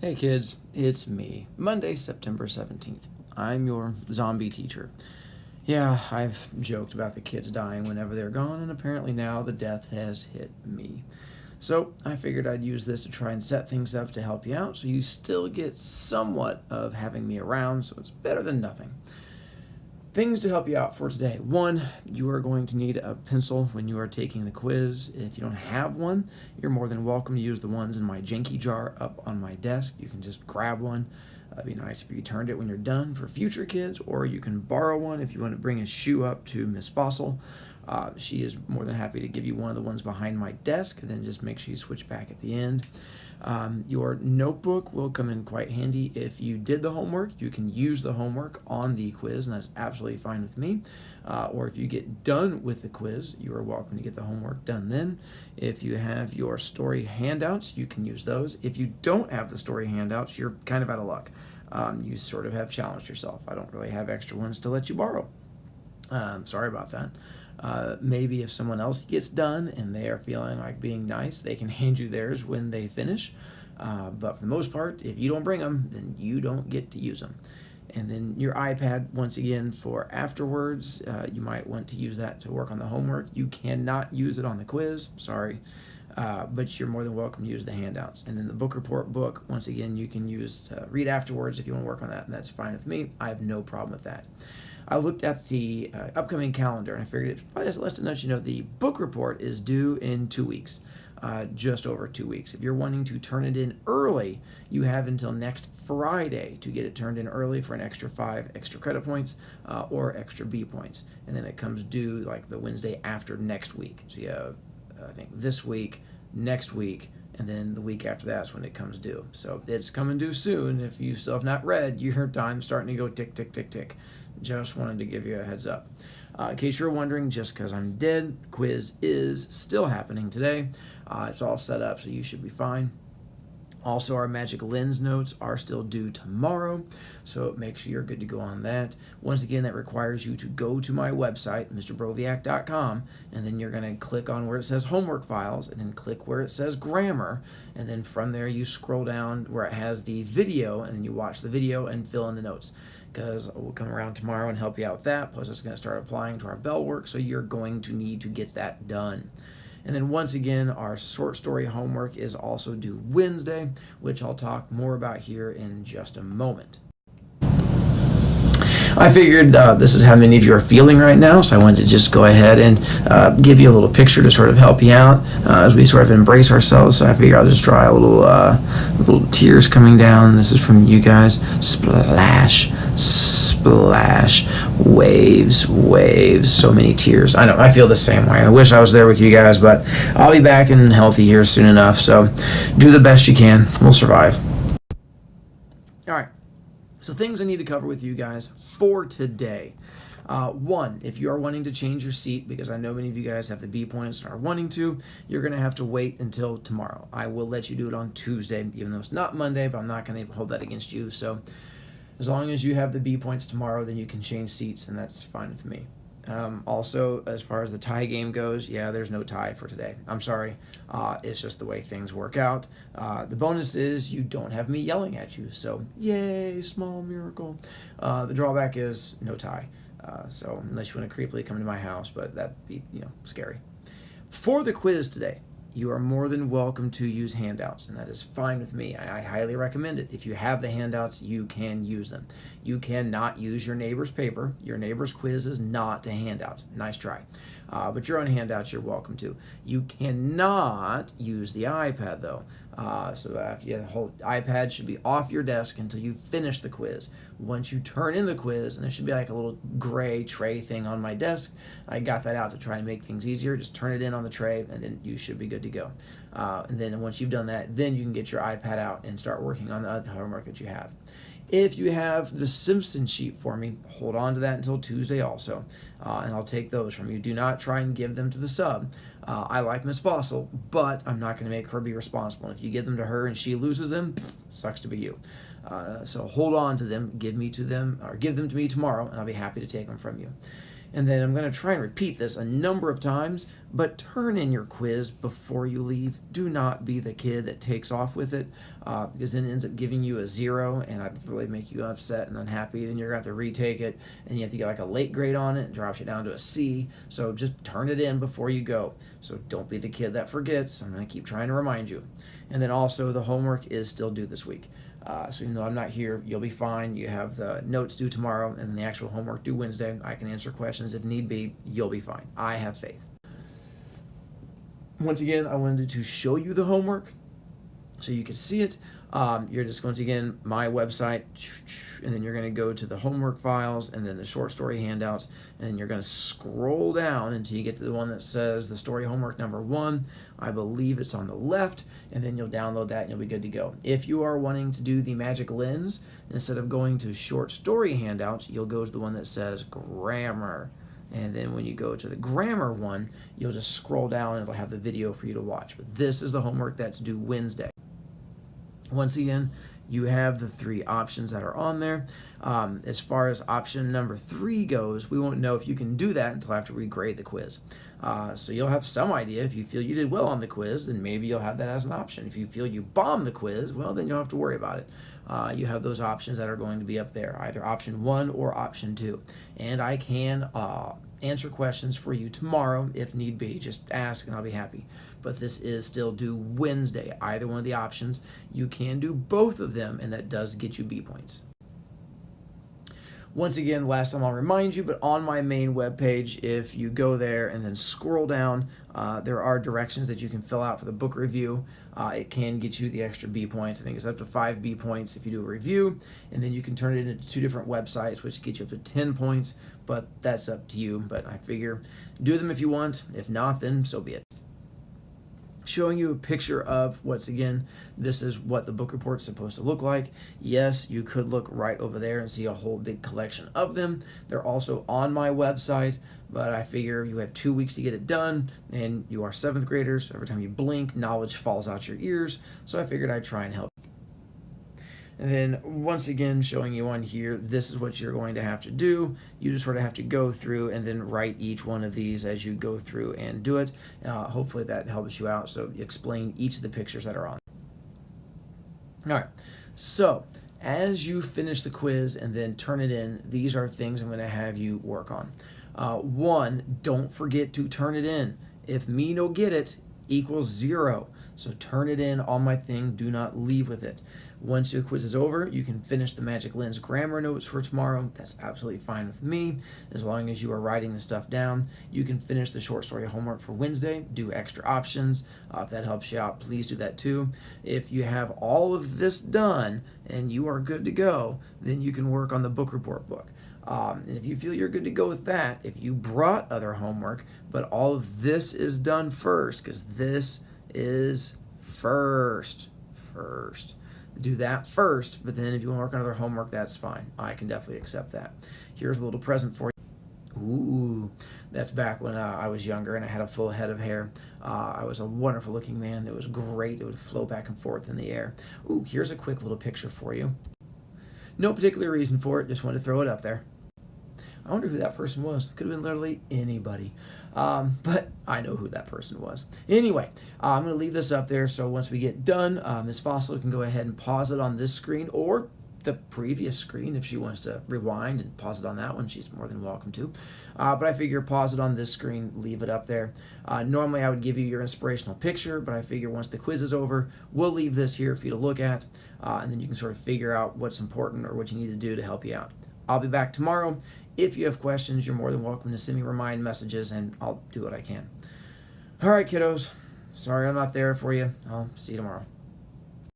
Hey kids, it's me, Monday, September 17th. I'm your zombie teacher. Yeah, I've joked about the kids dying whenever they're gone, and apparently now the death has hit me. So I figured I'd use this to try and set things up to help you out so you still get somewhat of having me around, so it's better than nothing. Things to help you out for today. One, you are going to need a pencil when you are taking the quiz. If you don't have one, you're more than welcome to use the ones in my Janky jar up on my desk. You can just grab one. It'd be nice if you turned it when you're done for future kids, or you can borrow one if you want to bring a shoe up to Miss Fossil. She is more than happy to give you one of the ones behind my desk, and then just make sure you switch back at the end. Your notebook will come in quite handy. If you did the homework, you can use the homework on the quiz, and that's absolutely fine with me. Or if you get done with the quiz, you are welcome to get the homework done then. If you have your story handouts, you can use those. If you don't have the story handouts, you're kind of out of luck. You sort of have challenged yourself. I don't really have extra ones to let you borrow. Sorry about that. Maybe if someone else gets done and they are feeling like being nice, they can hand you theirs when they finish. But for the most part, if you don't bring them, then you don't get to use them. And then your iPad, once again, for afterwards, you might want to use that to work on the homework. You cannot use it on the quiz, sorry. But you're more than welcome to use the handouts. And then the book report book, once again, you can use to read afterwards if you want to work on that, and that's fine with me. I have no problem with that. I looked at the upcoming calendar, and I figured it's probably less than enough. The book report is due in 2 weeks, just over 2 weeks. If you're wanting to turn it in early, you have until next Friday to get it turned in early for an extra 5 extra credit points or extra B points. And then it comes due like the Wednesday after next week. So you have, I think, this week, next week, and then the week after that's when it comes due. So it's coming due soon. If you still have not read, your time's starting to go tick, tick, tick, tick. Just wanted to give you a heads up. In case you're wondering, just because I'm dead, quiz is still happening today. It's all set up, so you should be fine. Also, our Magic Lens notes are still due tomorrow, so make sure you're good to go on that. Once again, that requires you to go to my website, MrBroviac.com, and then you're going to click on where it says Homework Files, and then click where it says Grammar, and then from there you scroll down where it has the video, and then you watch the video and fill in the notes, because we'll come around tomorrow and help you out with that. Plus, it's going to start applying to our bell work, so you're going to need to get that done. And then once again, our short story homework is also due Wednesday, which I'll talk more about here in just a moment. I figured this is how many of you are feeling right now, so I wanted to just go ahead and give you a little picture to sort of help you out as we sort of embrace ourselves. So I figure I'll just draw a little tears coming down. This is from you guys. Splash, splash, waves, waves. So many tears. I know, I feel the same way. I wish I was there with you guys, but I'll be back and healthy here soon enough. So do the best you can. We'll survive. All right. So things I need to cover with you guys for today. One, if you are wanting to change your seat, because I know many of you guys have the B points and are wanting to, you're going to have to wait until tomorrow. I will let you do it on Tuesday, even though it's not Monday, but I'm not going to hold that against you. So as long as you have the B points tomorrow, then you can change seats, and that's fine with me. Also, as far as the tie game goes, yeah, there's no tie for today. I'm sorry. It's just the way things work out. The bonus is you don't have me yelling at you, so yay, small miracle. The drawback is no tie. So unless you want to creepily come into my house, but that'd be, scary. For the quiz today, you are more than welcome to use handouts, and that is fine with me. I highly recommend it. If you have the handouts, you can use them. You cannot use your neighbor's paper. Your neighbor's quiz is not a handout. Nice try. But your own handouts, you're welcome to. You cannot use the iPad, though. So the whole iPad should be off your desk until you finish the quiz. Once you turn in the quiz, and there should be like a little gray tray thing on my desk, I got that out to try and make things easier. Just turn it in on the tray, and then you should be good to go. And then once you've done that, then you can get your iPad out and start working on the other homework that you have. If you have the Simpsons sheet for me, hold on to that until Tuesday also, and I'll take those from you. Do not try and give them to the sub. I like Miss Fossil, but I'm not going to make her be responsible. If you give them to her and she loses them, sucks to be you. So hold on to them, give them to me tomorrow, and I'll be happy to take them from you. And then I'm going to try and repeat this a number of times, but turn in your quiz before you leave. Do not be the kid that takes off with it, because then it ends up giving you a 0, and I'd really make you upset and unhappy. Then you're going to have to retake it, and you have to get like a late grade on it. It drops you down to a C. So just turn it in before you go. So don't be the kid that forgets. I'm going to keep trying to remind you. And then also the homework is still due this week. So even though I'm not here, you'll be fine. You have the notes due tomorrow and the actual homework due Wednesday. I can answer questions if need be. You'll be fine. I have faith. Once again, I wanted to show you the homework so you could see it. You're just, once again, my website, and then you're going to go to the homework files and then the short story handouts, and then you're going to scroll down until you get to the one that says the story homework number 1. I believe it's on the left, and then you'll download that and you'll be good to go. If you are wanting to do the magic lens, instead of going to short story handouts, you'll go to the one that says grammar. And then when you go to the grammar one, you'll just scroll down and it'll have the video for you to watch. But this is the homework that's due Wednesday. Once again, you have the 3 options that are on there. As far as option number 3 goes, we won't know if you can do that until after we grade the quiz. So you'll have some idea. If you feel you did well on the quiz, then maybe you'll have that as an option. If you feel you bombed the quiz, well, then you'll have to worry about it. You have those options that are going to be up there, either option 1 or option 2. And I can answer questions for you tomorrow if need be. Just ask and I'll be happy. But this is still due Wednesday, either one of the options. You can do both of them, and that does get you B points. Once again, last time I'll remind you, but on my main webpage, if you go there and then scroll down, there are directions that you can fill out for the book review. It can get you the extra B points. I think it's up to 5 B points if you do a review, and then you can turn it into 2 different websites, which get you up to 10 points, but that's up to you. But I figure do them if you want. If not, then so be it. Showing you a picture of, once again, this is what the book report's supposed to look like. Yes, you could look right over there and see a whole big collection of them. They're also on my website, but I figure you have 2 weeks to get it done, and you are 7th graders. Every time you blink, knowledge falls out your ears, so I figured I'd try and help. And then once again, showing you on here, this is what you're going to have to do. You just sort of have to go through and then write each one of these as you go through and do it. Hopefully that helps you out. So you explain each of the pictures that are on. All right, so as you finish the quiz and then turn it in, these are things I'm going to have you work on. 1, don't forget to turn it in. If me no get it equals 0. So turn it in on my thing. Do not leave with it. Once your quiz is over, you can finish the Magic Lens grammar notes for tomorrow. That's absolutely fine with me. As long as you are writing the stuff down, you can finish the short story homework for Wednesday, do extra options. If that helps you out, please do that too. If you have all of this done and you are good to go, then you can work on the book report book. And if you feel you're good to go with that, if you brought other homework, but all of this is done first, because this is first. Do that first, but then if you want to work on other homework, that's fine. I can definitely accept that. Here's a little present for you. Ooh, that's back when I was younger and I had a full head of hair. I was a wonderful looking man. It was great. It would flow back and forth in the air. Ooh, here's a quick little picture for you. No particular reason for it, just wanted to throw it up there. I wonder who that person was. Could have been literally anybody. But I know who that person was. Anyway, I'm going to leave this up there, so once we get done, Ms. Fossil can go ahead and pause it on this screen or the previous screen if she wants to rewind and pause it on that one. She's more than welcome to. But I figure pause it on this screen, leave it up there. Normally I would give you your inspirational picture, but I figure once the quiz is over, we'll leave this here for you to look at, and then you can sort of figure out what's important or what you need to do to help you out. I'll be back tomorrow. If you have questions, you're more than welcome to send me remind messages, and I'll do what I can. All right, kiddos. Sorry I'm not there for you. I'll see you tomorrow.